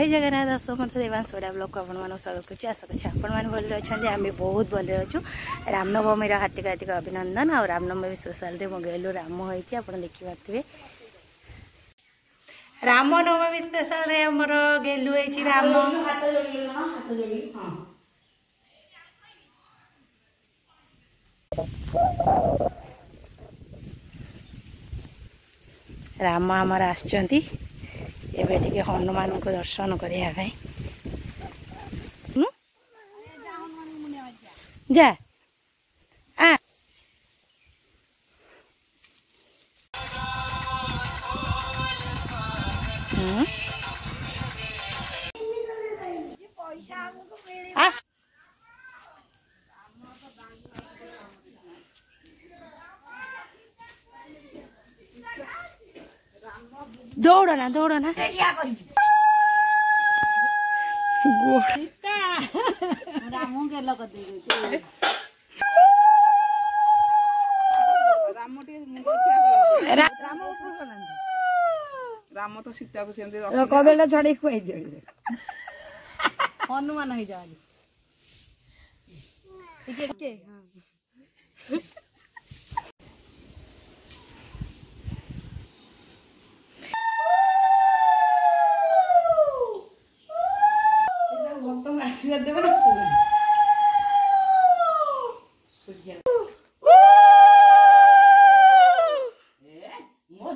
जगन्नाथ दर्शक मत Devansh Voda blog को आपण स्वागत कर आशा कर भले अच्छा आम बहुत भले अच्छु रामनवमी हार्दिक हार्दिक अभिनंदन आ रामनवमी स्पेशल मो गेलु राम होती आप देखी पारे रामनवमी स्पेशल आमर गेलु राम राम आमर आसचंती एबे टिके हनुमान को दर्शन करने जा आ दौड़ना दौड़ना राम तो सीता को सेंदे कदला छाड़ी खुआई दे हनुमान हो जा आशीर्वाद देव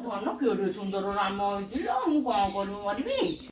धन केड़े सुंदर राम होइतिलो मु कोन करू मरबी।